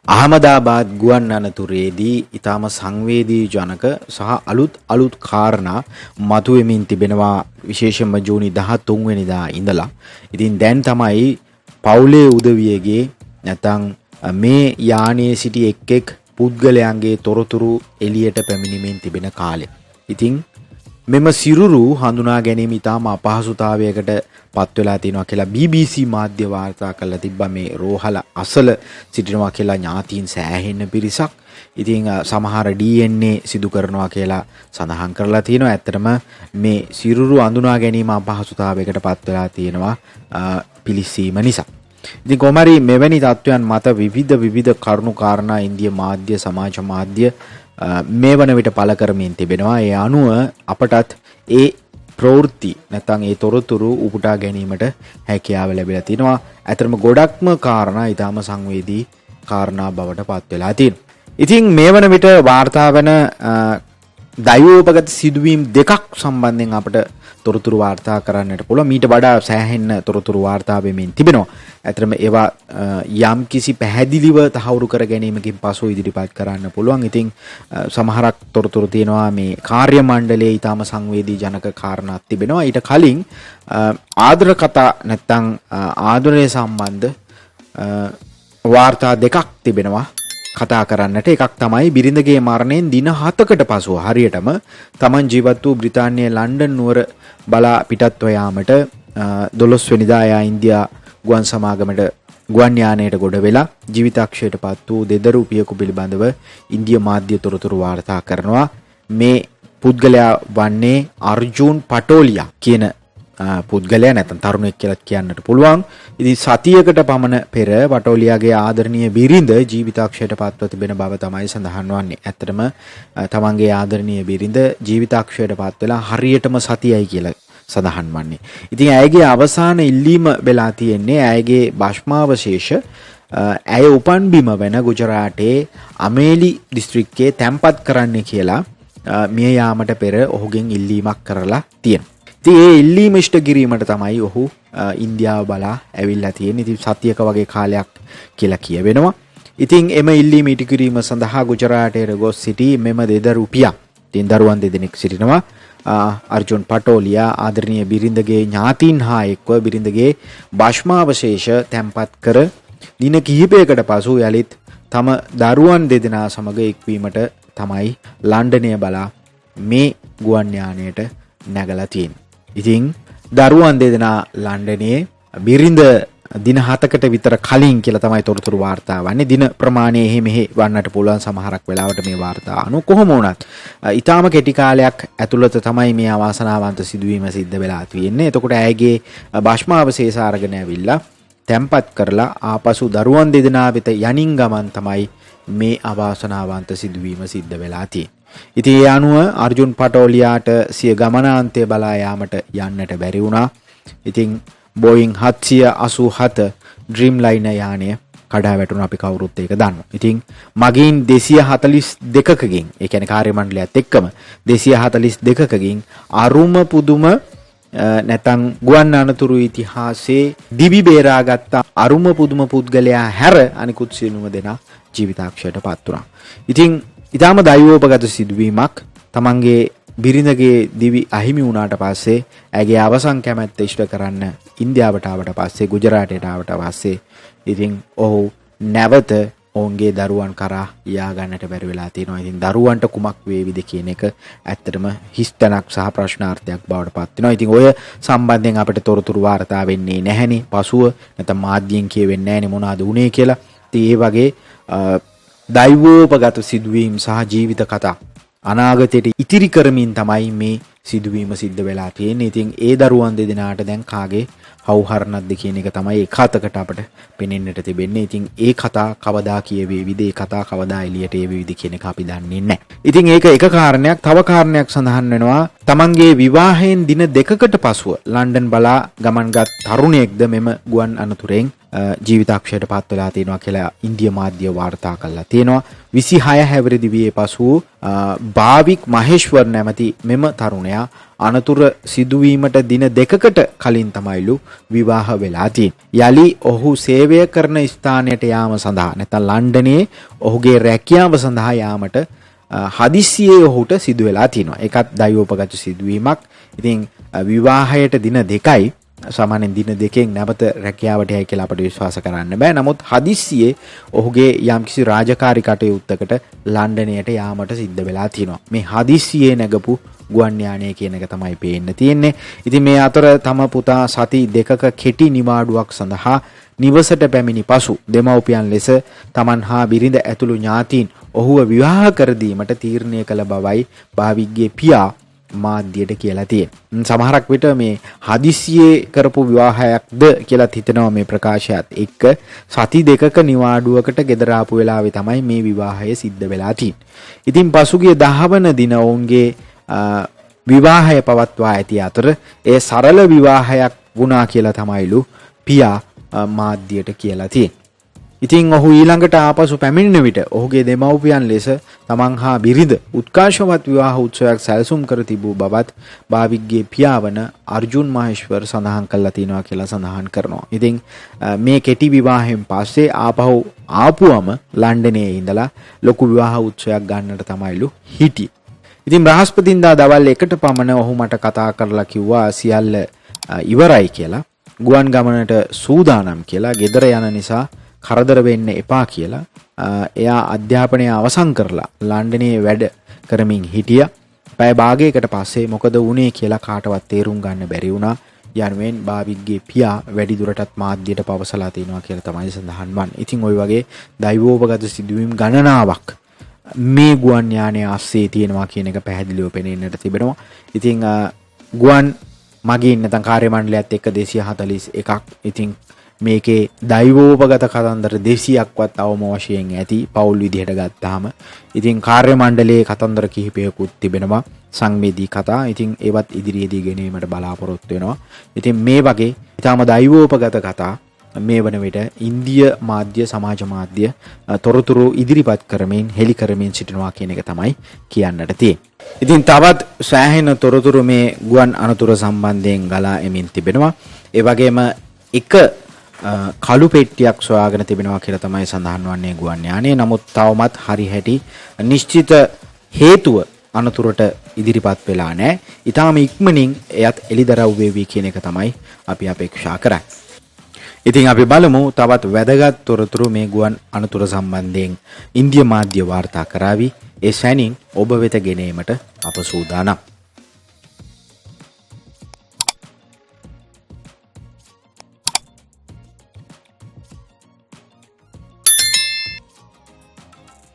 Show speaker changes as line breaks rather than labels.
අහමදාබාද් ගුවන් අනතුරේදී ඊටම සංවේදී ජනක සහ අලුත් කාරණා මතුවෙමින් තිබෙනවා විශේෂයෙන්ම ජූනි 13 වෙනිදා ඉඳලා. ඉතින් දැන් තමයි පවුලේ උදවියගේ නැත්නම් මේ යානයේ සිටි එක් පුද්ගලයන්ගේ තොරතුරු එළියට පැමිණීමෙන් තිබෙන කාලය. ඉතින් මෙම සිරුරු හඳුනා ගැනීම ඉතාම අපහසුතාවයකට පත් වෙලා තිනවා කියලා BBC මාධ්‍ය වාර්තා කරලා තිබ්බා. මේ රෝහල අසල සිටිනවා කියලා ඥාතීන් සෑහෙන්න පිරිසක්. ඉතින් සමහර DNA සිදු කරනවා කියලා සඳහන් කරලා තියෙනවා. ඇත්තටම මේ සිරුරු හඳුනා ගැනීම අපහසුතාවයකට පත් වෙලා තියෙනවා පිළිස්සීම නිසා. ඉතින් කොහොමරි මෙවැනි තත්ත්වයන් මත විවිධ කරුණු කාරණා ඉන්දිය මාධ්‍ය සමාජ මාධ්‍ය මේ වන විට පළ කරමින් තිබෙනවා. ඒ අනුව අපටත් ඒ ප්‍රවෘත්ති නැත්නම් ඒ තොරතුරු උපුටා ගැනීමට හැකියාව ලැබිලා තිනවා. ඇත්තටම ගොඩක්ම කාරණා ඊටාම සංවේදී කාරණා බවට පත් වෙලා තියෙනවා. ඉතින් මේ වන විට වාර්තා වන දෛවෝපගත සිදුවීම් දෙකක් සම්බන්ධයෙන් අපට තොරතුරු වාර්තා කරන්නට පුළුවන්. මීට වඩා සෑහෙන්න තොරතුරු වාර්තා වෙමින් තිබෙනවා. ඇත්තටම ඒවා යම් කිසි පැහැදිලිව තහවුරු කර ගැනීමකින් පසු ඉදිරිපත් කරන්න පුළුවන්. ඉතින් සමහරක් තොරතුරු තියෙනවා මේ කාර්ය මණ්ඩලයේ ඊටාම සංවේදී ජනක කාරණාක් තිබෙනවා. ඊට කලින් ආදර කතා නැත්නම් ආදරය සම්බන්ධ වාර්තා දෙකක් තිබෙනවා කතා කරන්නට. එකක් තමයි බිරිඳගේ මරණයෙන් දින 7කට පසුව හරියටම තමන් ජීවත් වූ බ්‍රිතාන්‍යයේ ලන්ඩන් නුවර බලා පිටත්ව යාමට 12 වෙනිදා එයා ඉන්දියා ගුවන් සමාගමට ගුවන් යානයට ගොඩ වෙලා ජීවිතාක්ෂයට පත් වූ දෙදරු පියෙකු පිළිබඳව ඉන්දියා මාධ්‍ය තොරතුරු වාර්තා කරනවා. මේ පුද්ගලයා වන්නේ අර්ජුන් පටෝලියා කියන පුද්ගලයා නැත්නම් තරුණෙක් කියලා කියන්නට පුළුවන්. ඉතින් සතියකට පමණ පෙර පටෝලියාගේ ආදරණීය බිරිඳ ජීවිතාක්ෂයට පත්ව තිබෙන බව තමයි සඳහන් වන්නේ. ඇත්තටම තමන්ගේ ආදරණීය බිරිඳ ජීවිතාක්ෂයට පත් වෙලා හරියටම සතියයි කියලා සඳහන් වන්නේ. ඉතින් ඇයගේ අවසාන ඉල්ලීම වෙලා තියෙන්නේ ඇයගේ භස්මාවශේෂ ඇය උපන් බිම වෙන ගුජරාටේ අමේලි දිස්ත්‍රික්කයේ තැන්පත් කරන්න කියලා මිය යාමට පෙර ඔහුගෙන් ඉල්ලීමක් කරලා තියෙනවා. ඉතින් ඒ ඉල්ලීම ඉෂ්ට කිරීමට තමයි ඔහු ඉන්දියාව බලා ඇවිල්ලා තියෙන්නේ. ඉතින් සතියක වගේ කාලයක් කියලා කියවෙනවා. ඉතින් එම ඉල්ලීම ඉටු කිරීම සඳහා ගුජරාටයට ගොස් සිටි මෙම දෙදරු පියා. ඉතින් දරුවන් දෙදෙනෙක් සිටිනවා. අර්ජුන් පටෝලියා ආදරණීය බිරිඳගේ ඥාතීන් හා එක්ව බිරිඳගේ භස්මාවශේෂ තැන්පත් කර දින කිහිපයකට පසු යලිත් තම දරුවන් දෙදෙනා සමග එක්වීමට තමයි ලන්ඩනය බලා මේ ගුවන් යානයට නැගලා තියෙන්නේ. ඉතින් දරුවන් දෙදෙනා ලන්ඩනයේ බිරිඳ දින 7කට විතර කලින් කියලා තමයි තොරතුරු වාර්තා වන්නේ. දින ප්‍රමාණය එහෙ මෙහෙ වන්නට පුළුවන් සමහරක් වෙලාවට මේ වාර්තා අනු කොහොම වුණත් ඊටාම කෙටි කාලයක් ඇතුළත තමයි මේ අවාසනාවන්ත සිදුවීම සිද්ධ වෙලා තියෙන්නේ. එතකොට ඇයගේ භස්මාවශේෂ අරගෙන ඇවිල්ලා තැම්පත් කරලා ආපසු දරුවන් දෙදෙනා වෙත යනින් ගමන් තමයි මේ අවාසනාවන්ත සිදුවීම සිද්ධ වෙලා තියෙන්නේ. ඉතින් ඒ අනුව අර්ජුන් පටෝලියාට සිය ගමනාන්තය බලා යාමට යන්නට බැරි වුණා. ඉතින් බෝයින් 787 ඩ්‍රීම්ලයිනර් යානය කඩා වැටුණා. අපි කවුරුත් ඒක දන්නවා. ඉතින් මගින් 242කකින් ඒ කියන්නේ කාර්ය මණ්ඩලයත් එක්කම 242කකින් අරුම පුදුම නැත්නම් ගුවන් අනතුරු ඉතිහාසයේ දිවි බේරාගත්ත අරුම පුදුම පුද්ගලයා හැර අනිකුත් සියලුම දෙනා ජීවිතාක්ෂයට පත් වුණා. ඉතින් ඊටාම දෛවෝපගත සිදුවීමක්. තමන්ගේ බිරිඳගේ දිවි අහිමි වුණාට පස්සේ ඇගේ අවසන් කැමැත්ත ඉෂ්ට කරන්න ඉන්දියාවට ආවට පස්සේ ගුජරාටයට ආවට පස්සේ ඉතින් ඔහු නැවත ඔවුන්ගේ දරුවන් කරා යා ගන්නට බැරි වෙලා තියෙනවා. ඉතින් දරුවන්ට කුමක් වේවිද කියන එක ඇත්තටම හිස්තනක් සහ ප්‍රශ්නාර්ථයක් බවට පත් වෙනවා. ඉතින් ඔය සම්බන්ධයෙන් අපිට තොරතුරු වාර්තා වෙන්නේ නැහෙනේ. පසුව නැත්නම් මාධ්‍යයෙන් කියවෙන්නේ නැහෙනේ මොනවාද උනේ කියලා. ඉතින් ඒ වගේ දෛවෝපගත සිදුවීම් සහ ජීවිත කතා අනාගතයට ඉතිරි කරමින් තමයි මේ සිදුවීම සිද්ධ වෙලා තියෙන්නේ. ඉතින් ඒ දරුවන් දෙදෙනාට දැන් කාගේ හවුහරණක්ද කියන එක තමයි එක අතකට අපට පෙනෙන්නට තිබෙන්නේ. ඉතින් ඒ කතා කවදා කියවේවිද, ඒ කතා කවදා එළියට එවේවිද කියන එක අපි දන්නේ නැහැ. ඉතින් ඒක එක කාරණයක්. තව කාරණයක් සඳහන් වෙනවා තමන්ගේ විවාහයෙන් දින දෙකකට පසුව ලන්ඩන් බලා ගමන්ගත් තරුණයෙක්ද මෙම ගුවන් අනතුරෙන් ජීවිතාක්ෂයට පත් වෙලා තියෙනවා කියලා ඉන්දිය මාධ්‍ය වාර්තා කළා තියෙනවා. 26 හැවිරිදි වියේ පසු භාවික් මහේශ්වර් නැමැති මෙම තරුණයා අනතුර සිදුවීමට දින දෙකකට කලින් තමයිලු විවාහ වෙලා තියෙන්නේ. යලි ඔහු සේවය කරන ස්ථානයට යාම සඳහා නැත්නම් ලන්ඩනයේ ඔහුගේ රැකියාව සඳහා යාමට හදිස්සියේ ඔහුට සිදු වෙලා තියෙනවා. ඒකත් දෛවෝපගත සිදුවීමක්. ඉතින් විවාහයට දින දෙකයි සාමාන්‍යයෙන් දින දෙකෙන් නැවත රැකියාවට යයි කියලා අපිට විශ්වාස කරන්න බෑ. නමුත් හදිස්සියේ ඔහුගේ යම්කිසි රාජකාරී කටයුත්තකට ලන්ඩනයට යාමට සිද්ධ වෙලා තියෙනවා. මේ හදිස්සියේ නැගපු ගුවන් යානය කියන එක තමයි පේන්න තියෙන්නේ. ඉතින් මේ අතර තම පුතා සති දෙකක කෙටි නිවාඩුවක් සඳහා නිවසට පැමිණි පසු දෙමව්පියන් ලෙස තමන් හා බිරිඳ ඇතුළු ඥාතීන් ඔහුව විවාහ කර දීමට තීරණය කළ බවයි භාවික්ගේ පියා මාධ්‍යයට කියලා තියෙනවා. සමහරක් විට මේ හදිස්සියේ කරපු විවාහයක්ද කියලා හිතනවා මේ ප්‍රකාශයත් එක්ක. සති දෙකක නිවාඩුවකට ගෙදර ආපු වෙලාවේ තමයි මේ විවාහය සිද්ධ වෙලා තියෙන්නේ. ඉතින් පසුගිය 10 වන දින ඔවුන්ගේ විවාහය පවත්වා ඇති අතර ඒ සරල විවාහයක් වුණා කියලා තමයිලු පියා මාධ්‍යයට කියලා තියෙන්නේ. ඉතින් ඔහු ඊළඟට ආපසු පැමිණෙන විට ඔහුගේ දෙමව්පියන් ලෙස තමන් හා බිරිඳ උත්කර්ෂවත් විවාහ උත්සවයක් සැලසුම් කර තිබූ බවත් භාවික්ගේ පියාවන අර්ජුන් මහේශ්වර් සඳහන් කළා තියෙනවා කියලා සඳහන් කරනවා. ඉතින් මේ කෙටි විවාහයෙන් පස්සේ ආපහු ආපුවම ලන්ඩනයේ ඉඳලා ලොකු විවාහ උත්සවයක් ගන්නට තමයිලු හිටියේ. ඉතින් බ්‍රහස්පතින්දා දවල් 1ට පමණ ඔහු මට කතා කරලා කිව්වා සියල්ල ඉවරයි කියලා. ගුවන් ගමනට සූදානම් කියලා. ගෙදර යන නිසා කරදර වෙන්න එපා කියලා. එයා අධ්‍යාපනය අවසන් කරලා ලන්ඩනයේ වැඩ කරමින් හිටියා. පැය භාගයකට පස්සේ මොකද වුනේ කියලා කාටවත් තේරුම් ගන්න බැරි වුණා. යනුවෙන් භාවික්ගේ පියා වැඩිදුරටත් මාධ්‍යයට පවසලා තිනවා කියලා තමයි සඳහන් වන්නේ. ඉතින් ওই වගේ දෛවෝපගත සිදුවීම් ගණනාවක් මේ ගුවන් යානය ASCII තියෙනවා කියන එක පැහැදිලිව පෙනෙන්නට තිබෙනවා. ඉතින් ගුවන් මගින් නැත්නම් කාර්ය මණ්ඩලයත් එක්ක 241ක්. ඉතින් මේකේ දෛවෝපගත කතන්දර 200ක්වත් අවම වශයෙන් ඇති පෞල් විදිහට ගත්තාම. ඉතින් කාර්ය මණ්ඩලයේ කතන්දර කිහිපයකුත් තිබෙනවා සංවේදී කතා. ඉතින් ඒවත් ඉදිරියේදී ගෙනීමට බලාපොරොත්තු වෙනවා. ඉතින් මේ වගේ ඊටම දෛවෝපගත කතා මේ වන විට ඉන්දිය මාධ්‍ය සමාජ මාධ්‍ය තොරතුරු ඉදිරිපත් කරමින් හෙළි කරමින් සිටිනවා කියන එක තමයි කියන්නට තියෙන්නේ. ඉතින් තවත් සෑහෙන තොරතුරු මේ ගුවන් අනතුර සම්බන්ධයෙන් ගලා එමින් තිබෙනවා. ඒ වගේම එක කළු පෙට්ටියක් සොයාගෙන තිබෙනවා කියලා තමයි සඳහන් වන්නේ ගුවන් යානයේ. නමුත් තවමත් හරි හැටි නිශ්චිත හේතුව අනතුරට ඉදිරිපත් වෙලා නැහැ. ඊටාම ඉක්මනින් එයත් එළිදරව් වේවි කියන එක තමයි අපි අපේක්ෂා කරන්නේ. ඉතින් අපි බලමු තවත් වැදගත් තොරතුරු මේ ගුවන් අනතුර සම්බන්ධයෙන් ඉන්දිය මාධ්‍ය වාර්තා කරાવી. ඒ සැනින් ඔබ වෙත ගෙනීමට අප සූදානම්.